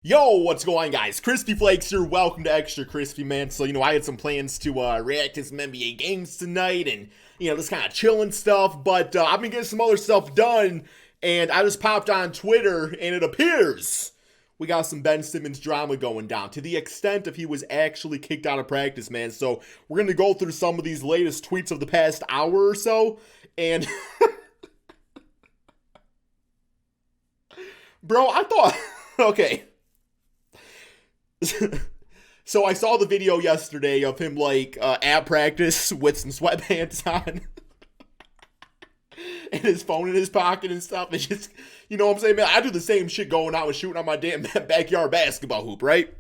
Yo, what's going on, guys? Crispy Flakes here. Welcome to Extra Crispy, man. So, I had some plans to react to some NBA games tonight and, just kind of chilling stuff, but I've been getting some other stuff done, and I just popped on Twitter, and it appears we got some Ben Simmons drama going down to the extent of he was actually kicked out of practice, man. So, we're going to go through some of these latest tweets of the past hour or so, and bro, I thought, okay. So I saw the video yesterday of him at practice with some sweatpants on and his phone in his pocket and stuff. It's just, you know what I'm saying, man? I do the same shit going out and shooting on my damn backyard basketball hoop, right?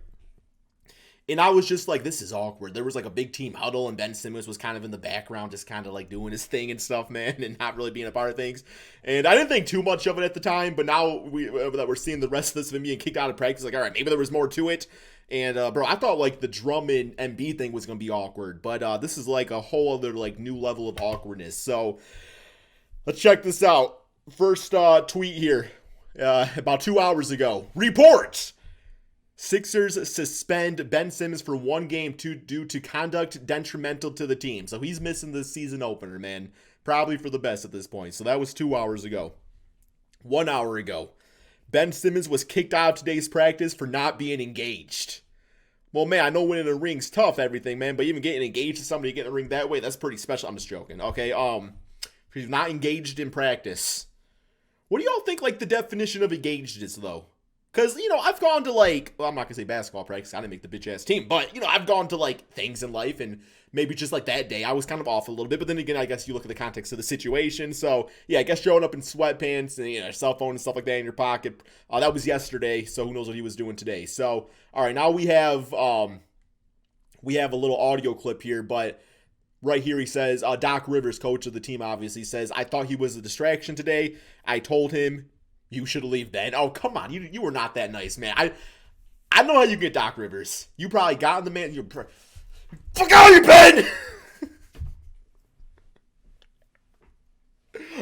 And I was just like, this is awkward. There was like a big team huddle and Ben Simmons was kind of in the background, just kind of like doing his thing and stuff, man, and not really being a part of things. And I didn't think too much of it at the time, but now that we're seeing the rest of this of him being kicked out of practice, like, all right, maybe there was more to it. And, bro, I thought, like, the Drummond Embiid thing was going to be awkward. But this is, like, a whole other, like, new level of awkwardness. So, let's check this out. First tweet here. About 2 hours ago. Report! Sixers suspend Ben Simmons for one game due to conduct detrimental to the team. So, he's missing the season opener, man. Probably for the best at this point. So, that was 2 hours ago. 1 hour ago. Ben Simmons was kicked out of today's practice for not being engaged. Well, man, I know winning a ring's tough, everything, man, but even getting engaged to somebody getting a ring that way, that's pretty special. I'm just joking, okay? He's not engaged in practice. What do y'all think, like, the definition of engaged is, though? Because, I've gone to, like, well, I'm not going to say basketball practice. I didn't make the bitch-ass team. But, I've gone to, like, things in life. And maybe just, like, that day, I was kind of off a little bit. But then again, I guess you look at the context of the situation. So, yeah, I guess showing up in sweatpants and, cell phone and stuff like that in your pocket. That was yesterday. So, who knows what he was doing today. So, all right, now we have a little audio clip here. But right here he says, Doc Rivers, coach of the team, obviously, says, I thought he was a distraction today. I told him, you should leave Ben. Oh, come on. You were not that nice, man. I know how you get Doc Rivers. You probably got in the man. Fuck out of here, Ben!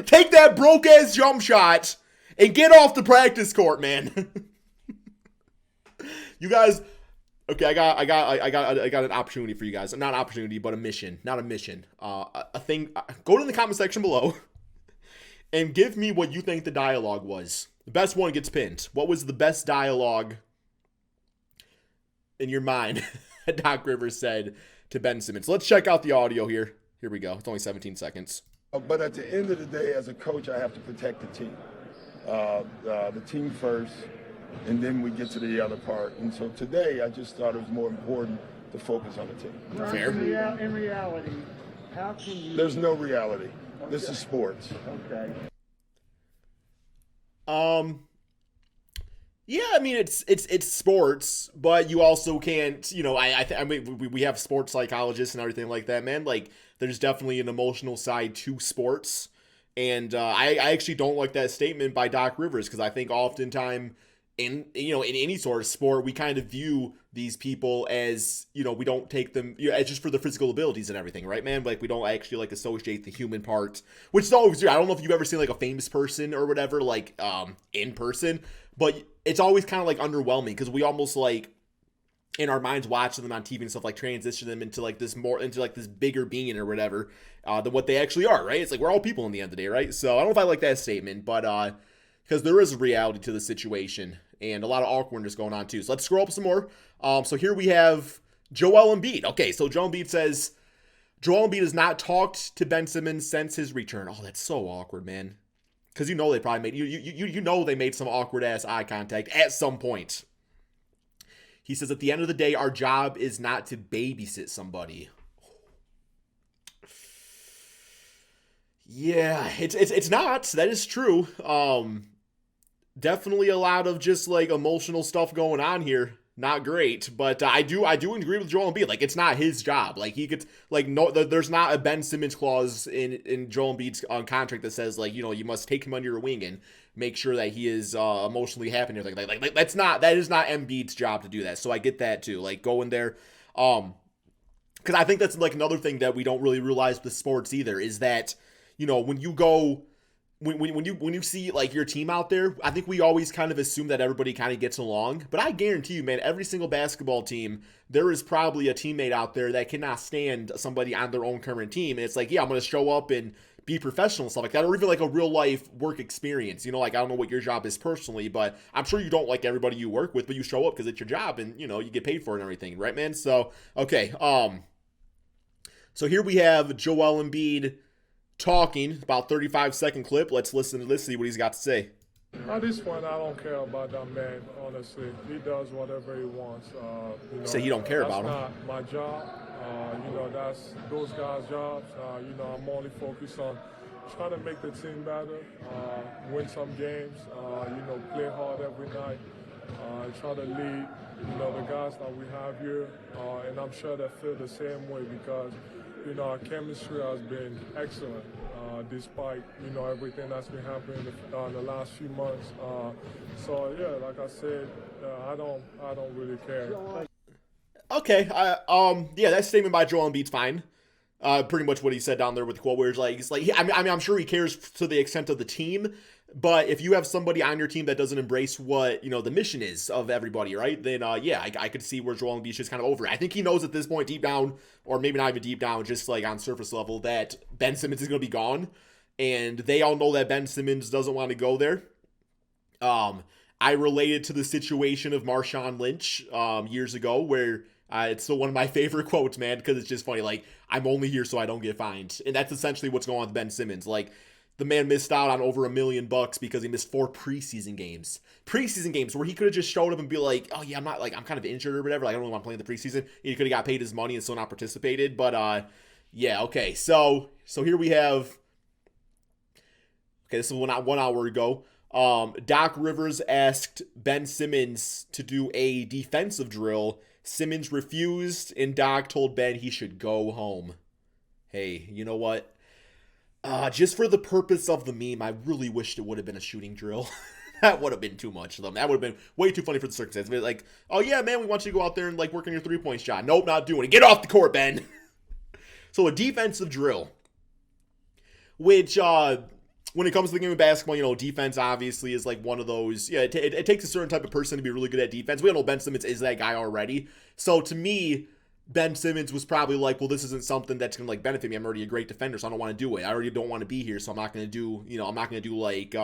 Take that broke-ass jump shot and get off the practice court, man. You guys, okay, I got an opportunity for you guys. Not an opportunity, but a mission. Not a mission. A thing. Go to the comment section below. And give me what you think the dialogue was. The best one gets pinned. What was the best dialogue in your mind that Doc Rivers said to Ben Simmons? Let's check out the audio here. Here we go. It's only 17 seconds. But at the end of the day, as a coach, I have to protect the team. The team first, and then we get to the other part. And so today, I just thought it was more important to focus on the team. Fair. In reality, how can you... There's no reality. This is sports. Okay. Yeah, I mean it's sports, but you also can't, I mean we have sports psychologists and everything like that, man. Like there's definitely an emotional side to sports, and I actually don't like that statement by Doc Rivers because I think oftentimes in any sort of sport we kind of view these people as we don't take them as just for the physical abilities and everything, right, man? Like we don't actually like associate the human part, which is always weird. I don't know if you've ever seen like a famous person or whatever like in person, but it's always kind of like underwhelming because we almost like in our minds watching them on TV and stuff like transition them into like this bigger being or whatever than what they actually are, right? It's like we're all people in the end of the day, right? So I don't know if I like that statement, but because there is a reality to the situation and a lot of awkwardness going on too. So let's scroll up some more. So here we have Joel Embiid. Okay, so Joel Embiid says, Joel Embiid has not talked to Ben Simmons since his return. Oh, that's so awkward, man. Because they probably made, they made some awkward ass eye contact at some point. He says, at the end of the day, our job is not to babysit somebody. Yeah, it's not. That is true. Definitely a lot of just like emotional stuff going on here. Not great, but I do agree with Joel Embiid. Like it's not his job. Like he could there's not a Ben Simmons clause in Joel Embiid's contract that says like you must take him under your wing and make sure that he is emotionally happy and everything. Like that is not Embiid's job to do that. So I get that too. Like go in there, because I think that's like another thing that we don't really realize with sports either is that when you go when you see like your team out there, I think we always kind of assume that everybody kind of gets along. But I guarantee you, man, every single basketball team, there is probably a teammate out there that cannot stand somebody on their own current team. And it's like, yeah, I'm going to show up and be professional and stuff like that, or even like a real life work experience. You know, like I don't know what your job is personally, but I'm sure you don't like everybody you work with, but you show up because it's your job and, you know, you get paid for it and everything, right, man? So, okay. So here we have Joel Embiid talking, about 35-second clip. Let's listen to this, see what he's got to say. At this point, I don't care about that man, honestly. He does whatever he wants. You know, Say he don't care about him. That's not my job. You know, that's those guys' jobs. You know, I'm only focused on trying to make the team better, win some games, you know, play hard every night, try to lead, you know, the guys that we have here. And I'm sure they feel the same way because, you know, our chemistry has been excellent. Despite, you know, everything that's been happening in the last few months. So yeah, like I said, I don't really care. Okay, yeah, that statement by Joel Embiid's fine. Pretty much what he said down there with the quote where he's like, I mean, I'm sure he cares to the extent of the team, but if you have somebody on your team that doesn't embrace what, you know, the mission is of everybody, right, then, yeah, I could see where Joel Embiid's just kind of over it. I think he knows at this point deep down, or maybe not even deep down, just like on surface level, that Ben Simmons is going to be gone, and they all know that Ben Simmons doesn't want to go there. I related to the situation of Marshawn Lynch years ago where it's still one of my favorite quotes, man, because it's just funny. Like, I'm only here so I don't get fined. And that's essentially what's going on with Ben Simmons. Like, the man missed out on over $1 million because he missed 4 preseason games. Preseason games where he could have just showed up and be like, oh, yeah, I'm kind of injured or whatever. Like, I don't really want to play in the preseason. He could have got paid his money and still not participated. But, yeah, okay. So here we have, okay, this is not 1 hour ago. Doc Rivers asked Ben Simmons to do a defensive drill. Simmons refused, and Doc told Ben he should go home. Hey, you know what? Just for the purpose of the meme, I really wished it would have been a shooting drill. That would have been too much, though. That would have been way too funny for the circumstances. But like, oh yeah, man, we want you to go out there and like work on your 3-point shot. Nope, not doing it. Get off the court, Ben. So a defensive drill, which when it comes to the game of basketball, you know, defense obviously is like one of those, yeah, it takes a certain type of person to be really good at defense. We all know Ben Simmons is that guy already. So to me, Ben Simmons was probably like, well, this isn't something that's going to like benefit me. I'm already a great defender, so I don't want to do it. I already don't want to be here, so I'm not going to do, you know, I'm not going to do like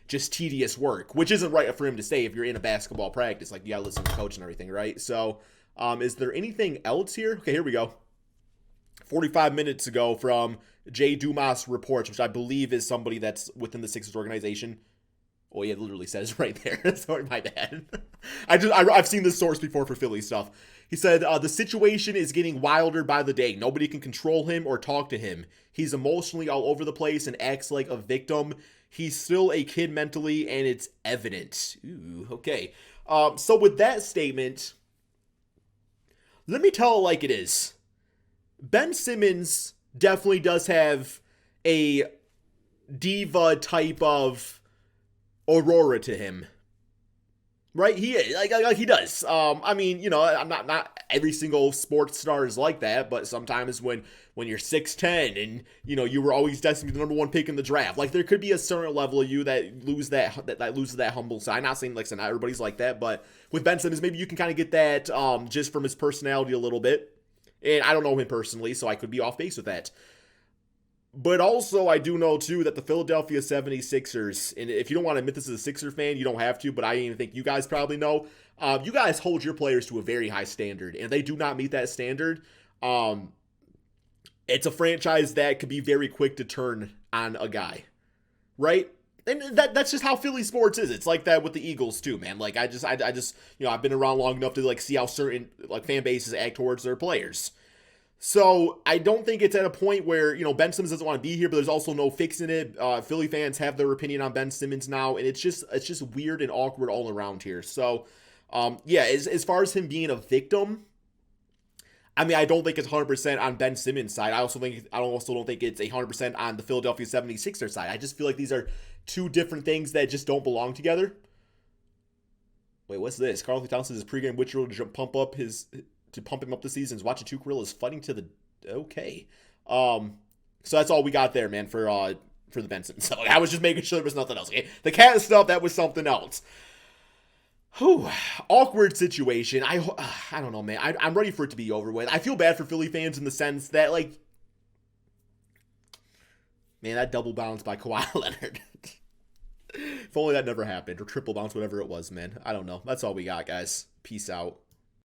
just tedious work, which isn't right for him to say if you're in a basketball practice. Like, you got to listen to the coach and everything, right? So is there anything else here? Okay, here we go. 45 minutes ago from Jay Dumas Reports, which I believe is somebody that's within the Sixers organization. Oh, yeah, it literally says right there. Sorry, my bad. I've seen this source before for Philly stuff. He said, the situation is getting wilder by the day. Nobody can control him or talk to him. He's emotionally all over the place and acts like a victim. He's still a kid mentally, and it's evident. Ooh, okay. So with that statement, let me tell it like it is. Ben Simmons definitely does have a diva type of aurora to him, right? He like he does. I mean, you know, I'm not every single sports star is like that, but sometimes when you're 6'10" and you know you were always destined to be the number 1 pick in the draft, like there could be a certain level of you that loses that humble side. I'm not saying like not everybody's like that, but with Ben Simmons, maybe you can kind of get that just from his personality a little bit. And I don't know him personally, so I could be off base with that. But also, I do know, too, that the Philadelphia 76ers, and if you don't want to admit this as a Sixer fan, you don't have to, but I even think you guys probably know, you guys hold your players to a very high standard, and if they do not meet that standard, it's a franchise that could be very quick to turn on a guy, right? And that's just how Philly sports is. It's like that with the Eagles too, man. Like I just, you know, I've been around long enough to like see how certain like fan bases act towards their players. So I don't think it's at a point where, you know, Ben Simmons doesn't want to be here, but there's also no fixing it. Philly fans have their opinion on Ben Simmons now, and it's just weird and awkward all around here. So, yeah, as far as him being a victim, I mean, I don't think it's 100% on Ben Simmons' side. I also don't think it's 100% on the Philadelphia 76ers side. I just feel like these are two different things that just don't belong together. Wait, what's this? Karl Anthony Towns' pregame ritual to pump him up this season is watching 2 gorillas fighting to the... Okay. So that's all we got there, man, for for the Benson. So I was just making sure there was nothing else. Okay, the cat stuff, that was something else. Whew, awkward situation. I don't know, man. I'm ready for it to be over with. I feel bad for Philly fans in the sense that, like, man, that double bounce by Kawhi Leonard. If only that never happened, or triple bounce, whatever it was, man. I don't know. That's all we got, guys. Peace out.